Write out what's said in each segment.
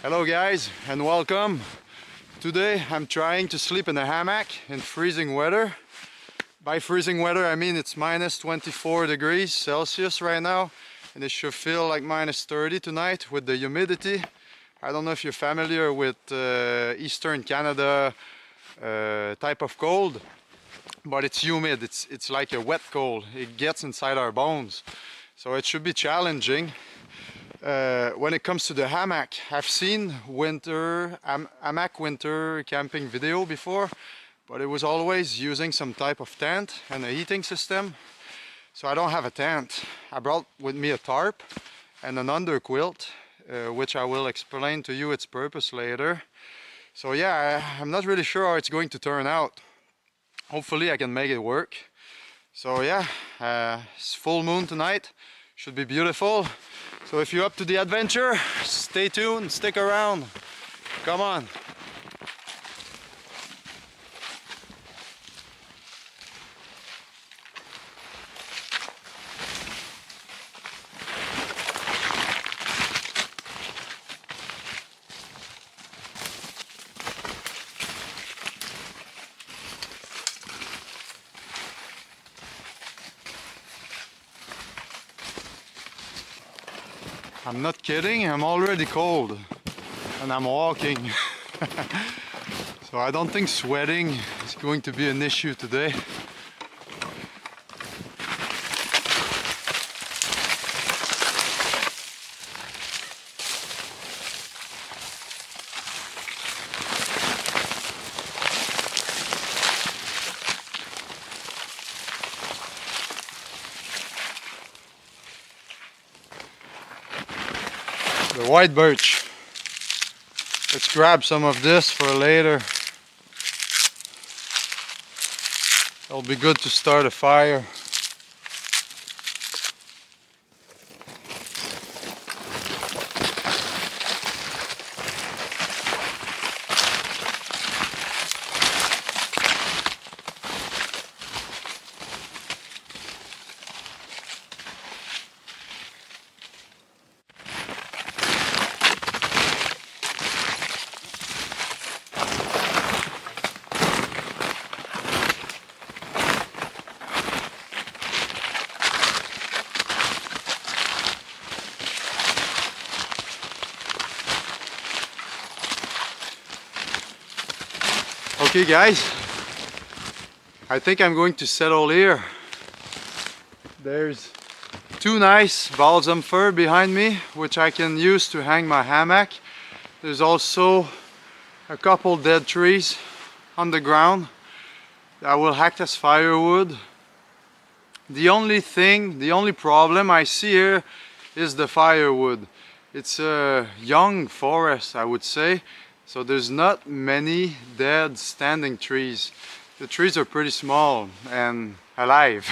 Hello guys and welcome. Today I'm trying to sleep in a hammock in freezing weather. By freezing weather I mean it's minus 24 degrees Celsius right now, and it should feel like minus 30 tonight with the humidity. I don't know if you're familiar with Eastern Canada type of cold, but it's humid. It's like a wet cold. It gets inside our bones, so it should be challenging. When it comes to the hammock, I've seen hammock winter camping video before, but it was always using some type of tent and a heating system. So I don't have a tent. I brought with me a tarp and an underquilt, which I will explain to you its purpose later. So yeah, I'm not really sure how it's going to turn out. Hopefully I can make it work. So yeah, it's full moon tonight. Should be beautiful. So if you're up to the adventure, stay tuned, stick around. Come on. I'm not kidding, I'm already cold and I'm walking. So I don't think sweating is going to be an issue today. The white birch. Let's grab some of this for later. It'll be good to start a fire. Okay guys, I think I'm going to settle here. There's two nice balsam fir behind me, which I can use to hang my hammock. There's also a couple dead trees on the ground that will act as firewood. The only problem I see here is the firewood. It's a young forest, I would say. So there's not many dead standing trees. The trees are pretty small and alive.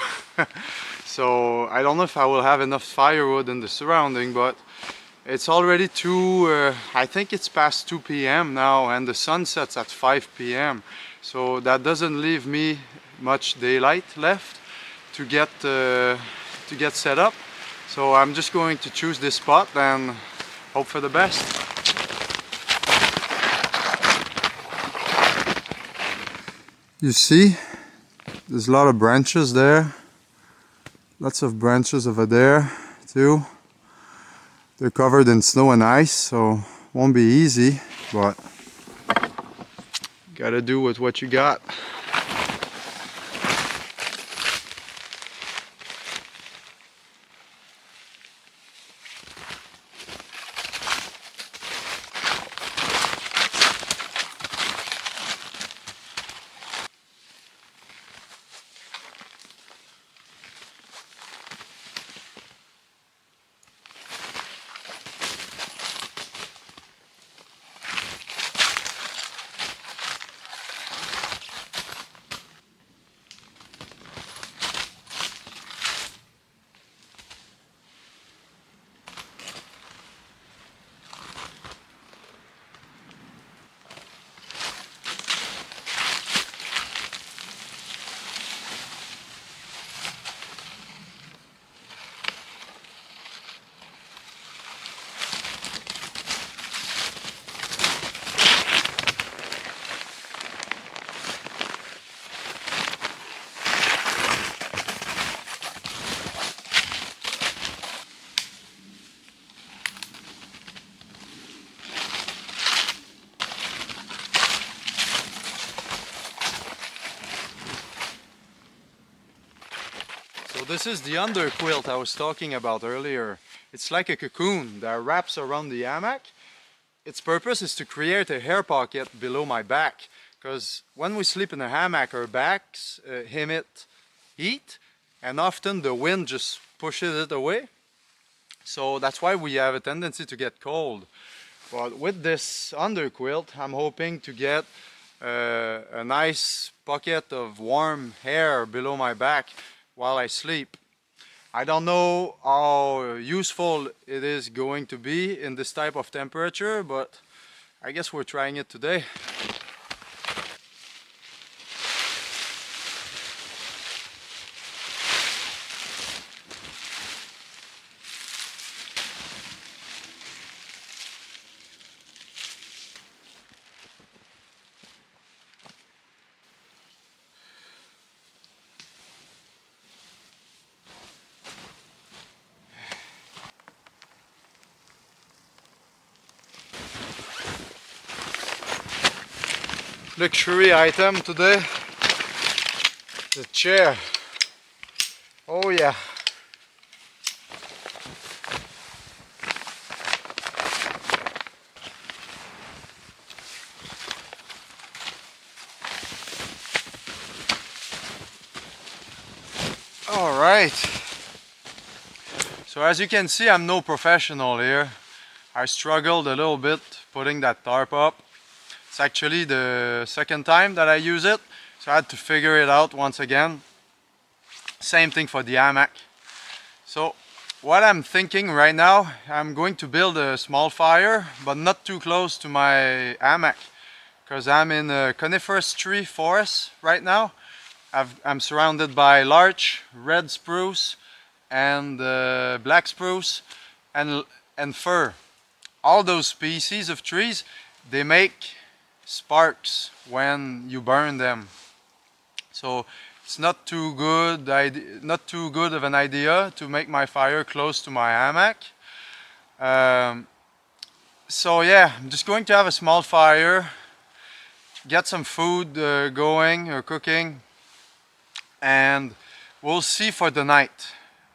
So I don't know if I will have enough firewood in the surrounding, but it's already I think it's past 2 p.m. now, and the sun sets at 5 p.m. So that doesn't leave me much daylight left to get set up. So I'm just going to choose this spot and hope for the best. You see, there's a lot of branches there. Lots of branches over there too. They're covered in snow and ice, so won't be easy, but gotta do with what you got. this is the under quilt I was talking about earlier. It's like a cocoon that wraps around the hammock. Its purpose is to create a air pocket below my back, because when we sleep in a hammock, our backs emit heat, and often the wind just pushes it away. So that's why we have a tendency to get cold. But with this under quilt, I'm hoping to get a nice pocket of warm air below my back while I sleep. I don't know how useful it is going to be in this type of temperature, but I guess we're trying it today. Luxury item today, the chair. Oh yeah. All right. So as you can see, I'm no professional here. I struggled a little bit putting that tarp up. It's actually the second time that I use it, so I had to figure it out once again. Same thing for the hammock. So what I'm thinking right now, I'm going to build a small fire, but not too close to my hammock, because I'm in a coniferous tree forest right now. I'm surrounded by larch, red spruce, and black spruce, and fir. All those species of trees, they make sparks when you burn them. So it's not too good of an idea to make my fire close to my hammock. So yeah, I'm just going to have a small fire, get some food going or cooking, and we'll see for the night.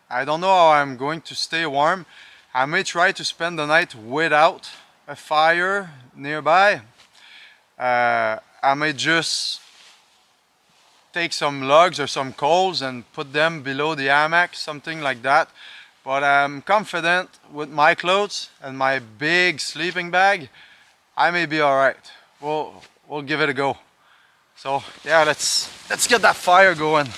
I don't know how I'm going to stay warm. I may try to spend the night without a fire nearby. I may just take some logs or some coals and put them below the hammock, something like that. But I'm confident with my clothes and my big sleeping bag, I may be alright. We'll give it a go. So yeah, let's get that fire going.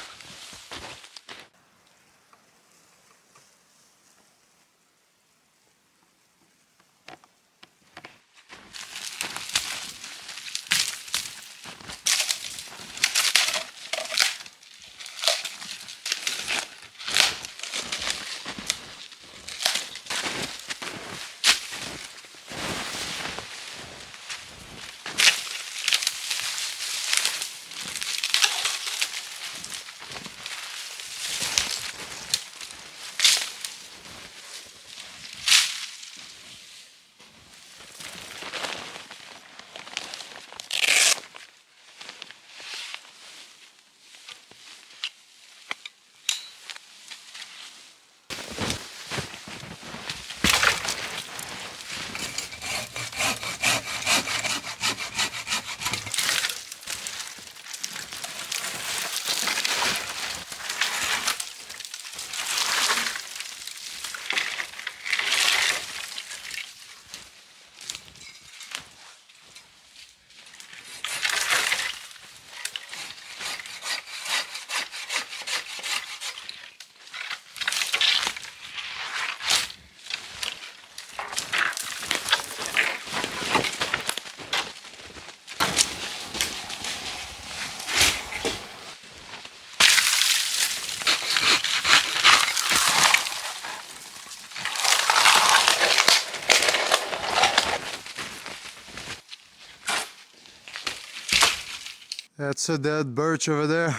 That's a dead birch over there.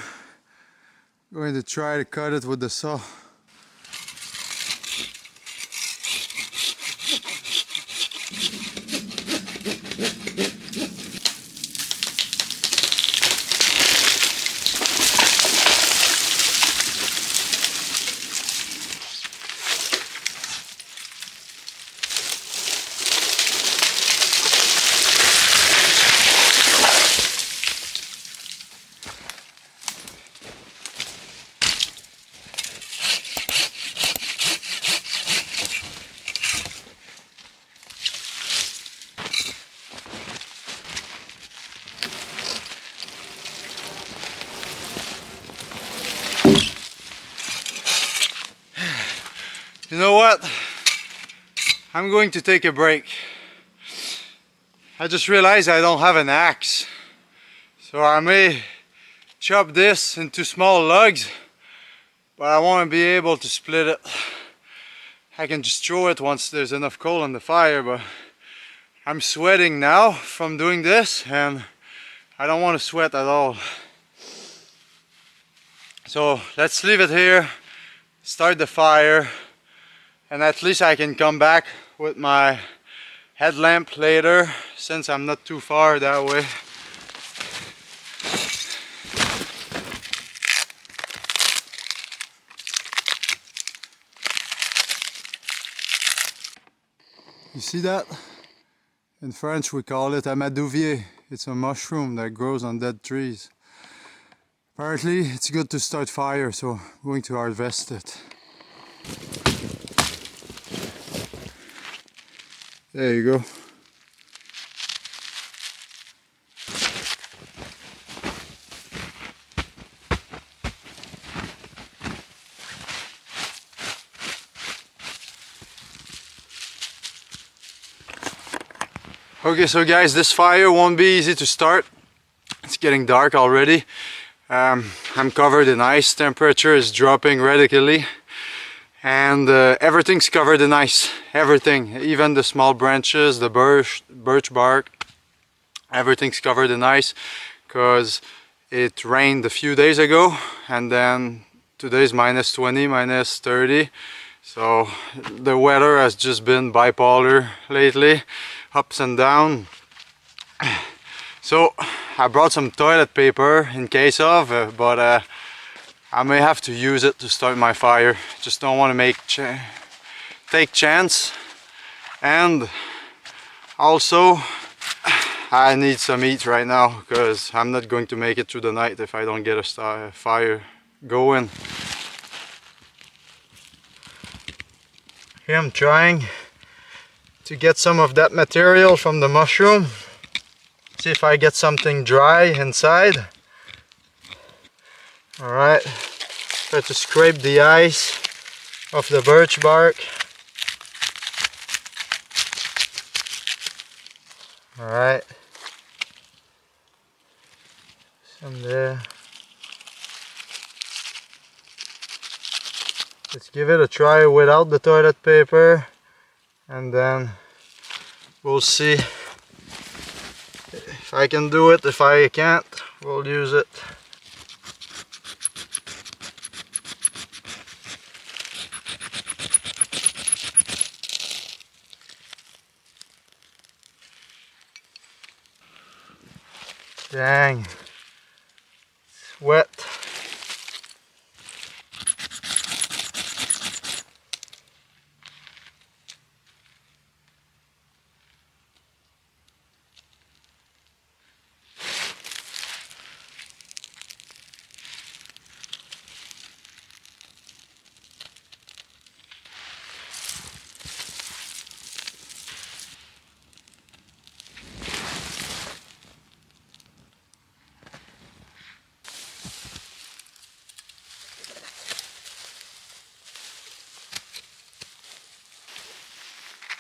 Going to try to cut it with the saw. know what? I'm going to take a break. I just realized I don't have an axe. So I may chop this into small logs, but I want to be able to split it. I can just throw it once there's enough coal on the fire, but I'm sweating now from doing this and I don't want to sweat at all. So let's leave it here, start the fire, and at least I can come back with my headlamp later since I'm not too far that way. You see that? In French we call it a madouvier. It's a mushroom that grows on dead trees. Apparently it's good to start fire, so I'm going to harvest it. There you go. Okay, so guys, this fire won't be easy to start. It's getting dark already. I'm covered in ice, temperature is dropping radically, and everything's covered in ice. Everything, even the small branches, the birch bark, everything's covered in ice because it rained a few days ago, and then today's minus 20, minus 30. So the weather has just been bipolar lately, ups and down. So I brought some toilet paper in case of, but I may have to use it to start my fire. Just don't want to take chance. And also I need some heat right now because I'm not going to make it through the night if I don't get a fire going. Here I'm trying to get some of that material from the mushroom. See if I get something dry inside. Alright, try to scrape the ice off the birch bark. Alright, some there. Let's give it a try without the toilet paper, and then we'll see if I can do it. If I can't, we'll use it. Dang, it's wet.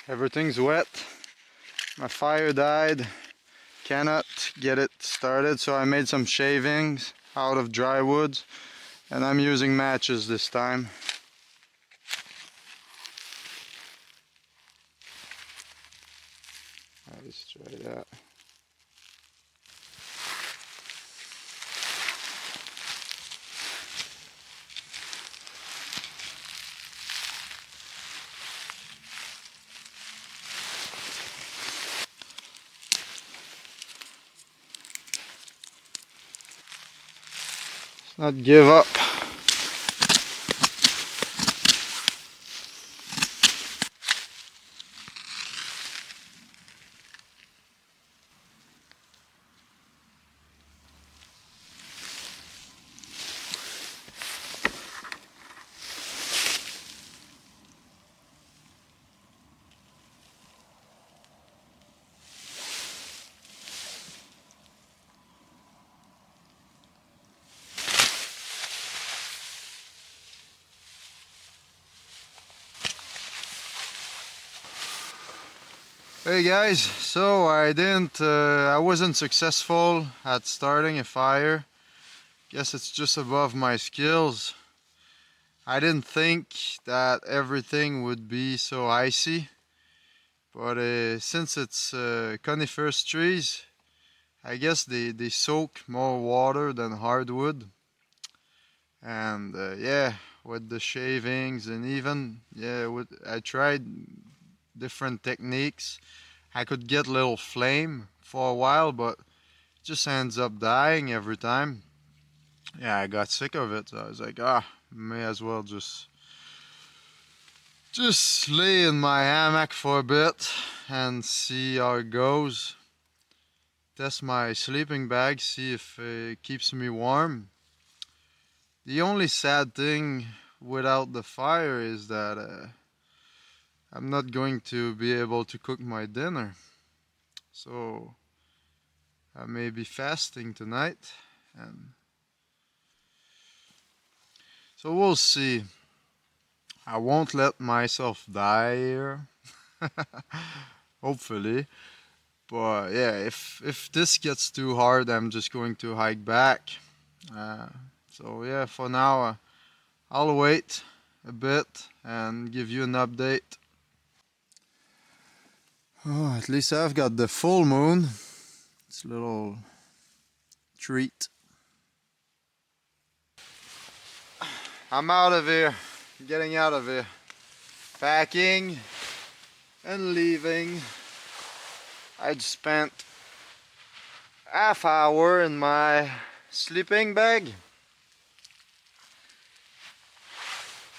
Everything's wet. My fire died. Cannot get it started, so I made some shavings out of dry wood, and I'm using matches this time. Let's try that. Not give up. Hey guys, so I wasn't successful at starting a fire. Guess it's just above my skills. I didn't think that everything would be so icy, but since it's coniferous trees, I guess they soak more water than hardwood. And yeah, with the shavings and even I tried different techniques. I could get a little flame for a while, but it just ends up dying every time. Yeah, I got sick of it. So I was like, may as well just lay in my hammock for a bit and see how it goes. Test my sleeping bag, see if it keeps me warm. The only sad thing without the fire is that I'm not going to be able to cook my dinner. So I may be fasting tonight, and so we'll see. I won't let myself die here. Hopefully. But yeah, if this gets too hard, I'm just going to hike back. Uh, so yeah, for now, I'll wait a bit and give you an update. Oh, at least I've got the full moon. It's a little treat. I'm out of here. Getting out of here. Packing and leaving. I just spent half hour in my sleeping bag.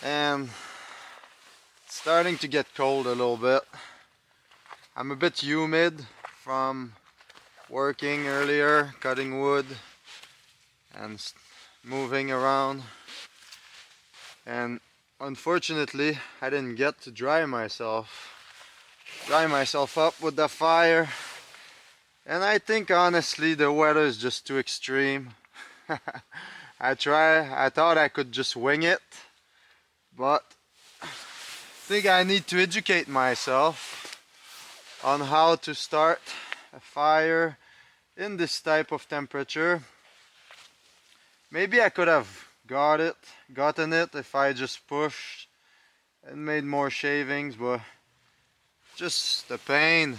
And it's starting to get cold a little bit. I'm a bit humid from working earlier, cutting wood and moving around. And unfortunately, I didn't get to dry myself up with the fire. And I think honestly the weather is just too extreme. I thought I could just wing it, but I think I need to educate myself on how to start a fire in this type of temperature. Maybe I could have gotten it if I just pushed and made more shavings, but just a pain.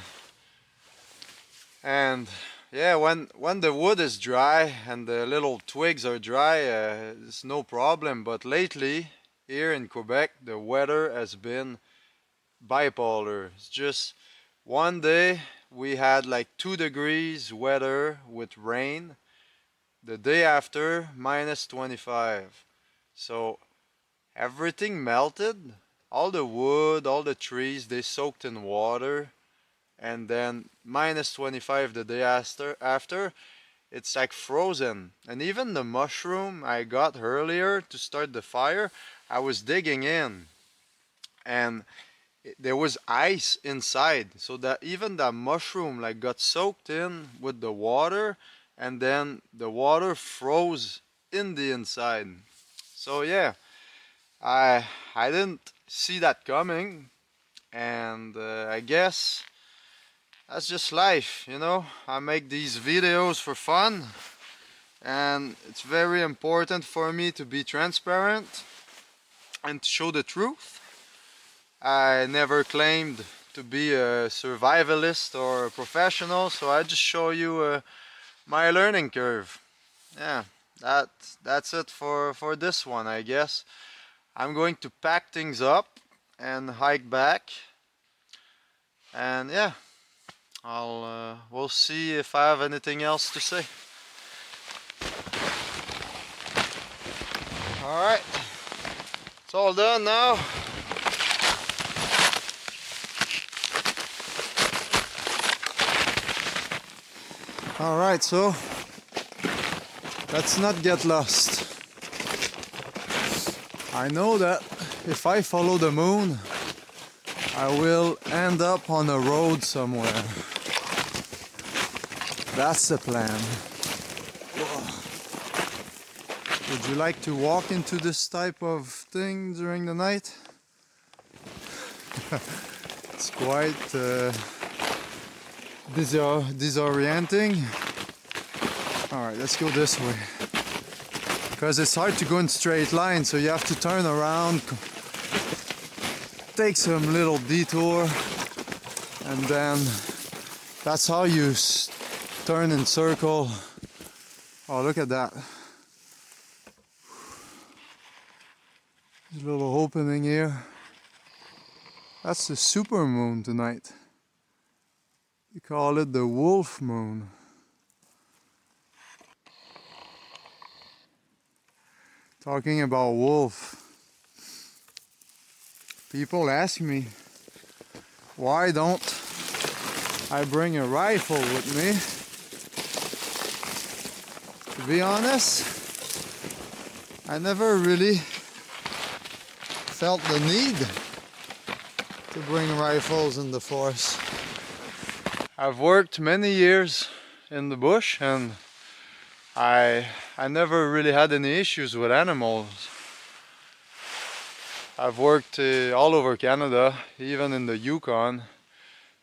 And yeah, when the wood is dry and the little twigs are dry, it's no problem. But lately here in Quebec, the weather has been bipolar. It's just one day we had like 2 degrees weather with rain. The day after, minus 25. So everything melted. All the wood, all the trees, they soaked in water. And then minus 25 the day after, it's like frozen. And even the mushroom I got earlier to start the fire, I was digging in. And there was ice inside, so that even that mushroom like got soaked in with the water, and then the water froze in the inside. So yeah, I didn't see that coming, and I guess that's just life, you know. I make these videos for fun, and it's very important for me to be transparent and to show the truth. I never claimed to be a survivalist or a professional, so I just show you my learning curve. Yeah, that's it for this one, I guess. I'm going to pack things up and hike back, and yeah, we'll see if I have anything else to say. All right, it's all done now. Alright, so let's not get lost. I know that if I follow the moon, I will end up on a road somewhere. That's the plan. Whoa. Would you like to walk into this type of thing during the night? It's disorienting. Alright, let's go this way. Because it's hard to go in straight line, so you have to turn around, take some little detour, and then that's how you turn in circle. Oh, look at that. There's a little opening here. That's the super moon tonight. You call it the wolf moon. Talking about wolf, people ask me, why don't I bring a rifle with me? To be honest, I never really felt the need to bring rifles in the forest. I've worked many years in the bush, and I never really had any issues with animals. I've worked all over Canada, even in the Yukon.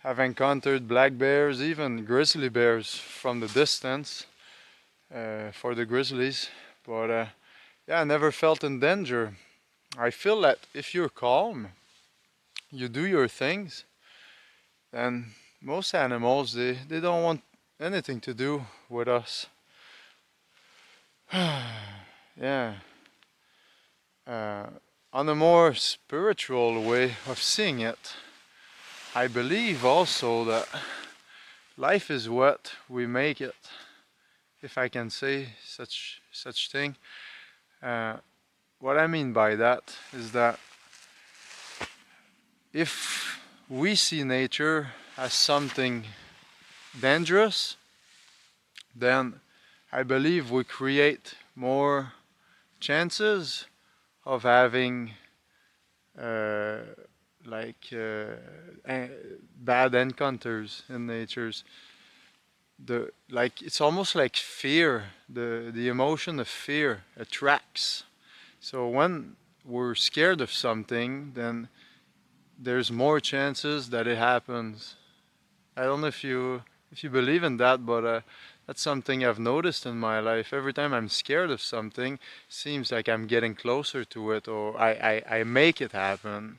I've encountered black bears, even grizzly bears from the distance for the grizzlies. But yeah, I never felt in danger. I feel that if you're calm, you do your things, then most animals, they don't want anything to do with us. Yeah. On a more spiritual way of seeing it, I believe also that life is what we make it, if I can say such thing. What I mean by that is that if we see nature as something dangerous, then I believe we create more chances of having bad encounters in natures. It's almost like fear. The emotion of fear attracts. So when we're scared of something, then there's more chances that it happens. I don't know if you believe in that, but that's something I've noticed in my life. Every time I'm scared of something, seems like I'm getting closer to it, or I make it happen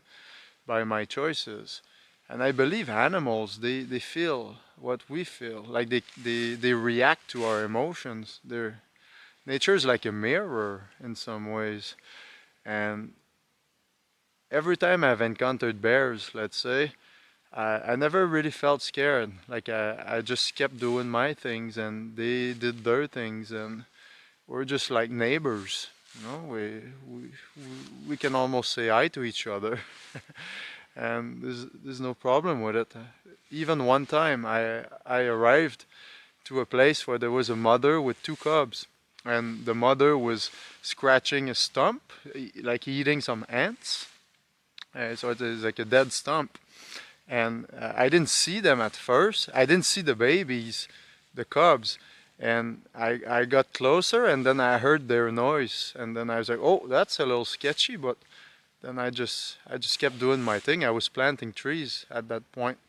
by my choices. And I believe animals, they feel what we feel. Like they react to our emotions. Nature is like a mirror in some ways. And every time I've encountered bears, let's say, I never really felt scared. Like I just kept doing my things and they did their things, and we're just like neighbors. You know, we can almost say hi to each other, and there's no problem with it. Even one time I arrived to a place where there was a mother with two cubs, and the mother was scratching a stump, like eating some ants. So it is like a dead stump. And I didn't see them at first. I didn't see the babies, the cubs. And I got closer, and then I heard their noise. And then I was like, oh, that's a little sketchy. But then I just kept doing my thing. I was planting trees at that point.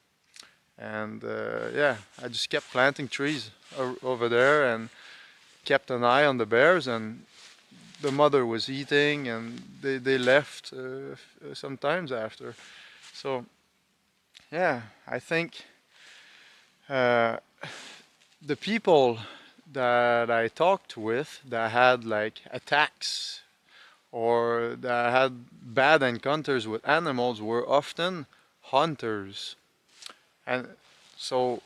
And yeah, I just kept planting trees over there and kept an eye on the bears. And the mother was eating, and they left sometimes after. So yeah, I think the people that I talked with that had like attacks or that had bad encounters with animals were often hunters. And so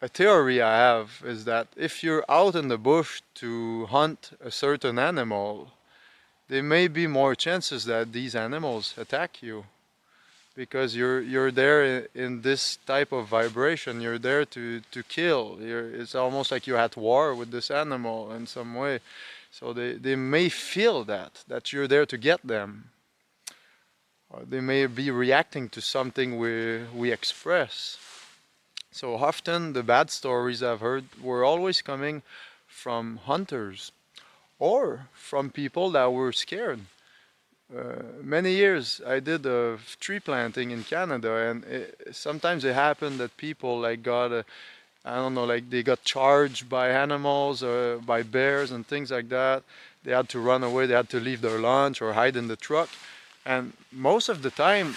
a theory I have is that if you're out in the bush to hunt a certain animal, there may be more chances that these animals attack you, because you're there in this type of vibration. You're there to kill. It's almost like you're at war with this animal in some way. So they may feel that you're there to get them. Or they may be reacting to something we express. So often the bad stories I've heard were always coming from hunters or from people that were scared. many years I did tree planting in Canada, and sometimes it happened that people like got I don't know, like they got charged by animals or by bears and things like that. They had to run away, they had to leave their lunch or hide in the truck. And most of the time,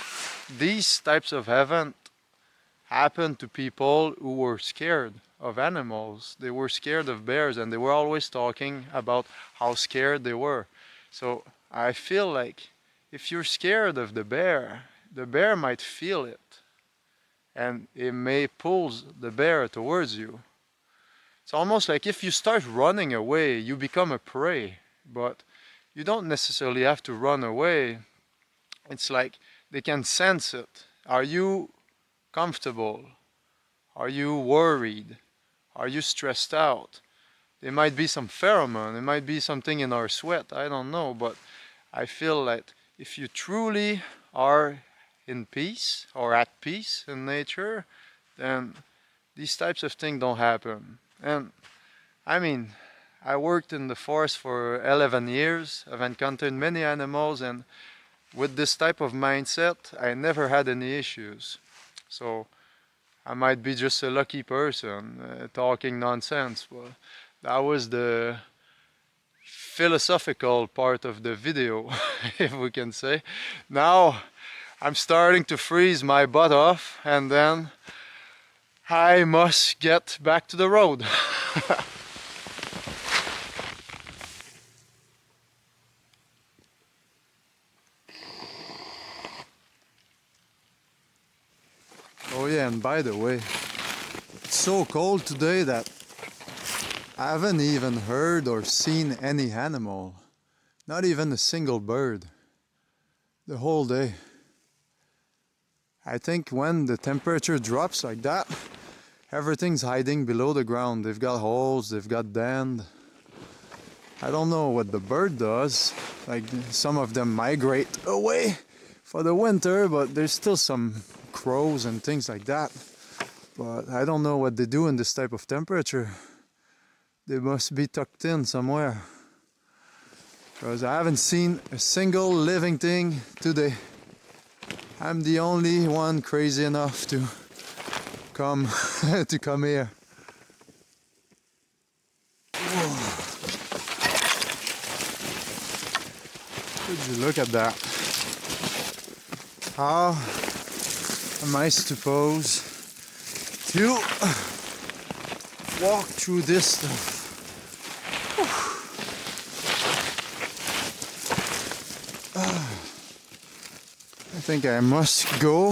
these types of events happen to people who were scared of animals. They were scared of bears, and they were always talking about how scared they were. So I feel like if you're scared of the bear might feel it, and it may pull the bear towards you. It's almost like if you start running away, you become a prey, but you don't necessarily have to run away. It's like they can sense it. Are you comfortable? Are you worried? Are you stressed out? There might be some pheromone, there might be something in our sweat, I don't know, but I feel that if you truly are in peace or at peace in nature, then these types of things don't happen. And I mean, I worked in the forest for 11 years. I've encountered many animals, and with this type of mindset, I never had any issues. So I might be just a lucky person talking nonsense, but that was the philosophical part of the video, if we can say. Now I'm starting to freeze my butt off, and then I must get back to the road. Oh yeah, and by the way, it's so cold today that I haven't even heard or seen any animal. Not even a single bird. The whole day. I think when the temperature drops like that, everything's hiding below the ground. They've got holes, they've got dens. I don't know what the bird does. Like some of them migrate away for the winter, but there's still some crows and things like that. But I don't know what they do in this type of temperature. They must be tucked in somewhere. Because I haven't seen a single living thing today. I'm the only one crazy enough to come to come here. Whoa. Would you look at that? How am I supposed to walk through this stuff? I think I must go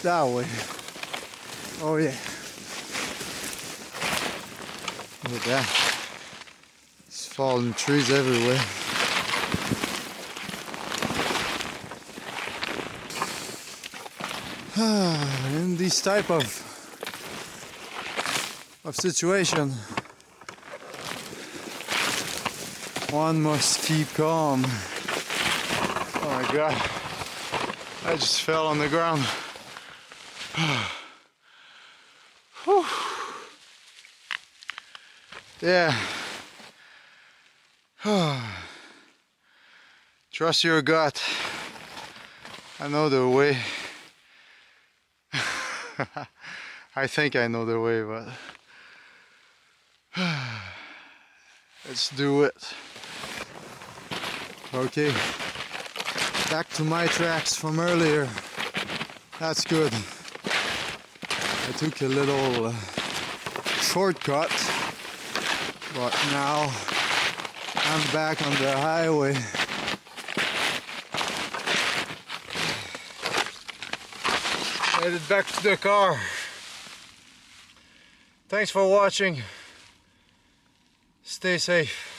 that way. Oh yeah. Look at that. There's fallen trees everywhere. In this type of situation, one must keep calm. Oh my god, I just fell on the ground. Yeah. Trust your gut. I know the way. I think I know the way, but let's do it. Okay, back to my tracks from earlier. That's good. I took a little shortcut, but now I'm back on the highway. Headed back to the car. Thanks for watching. Stay safe.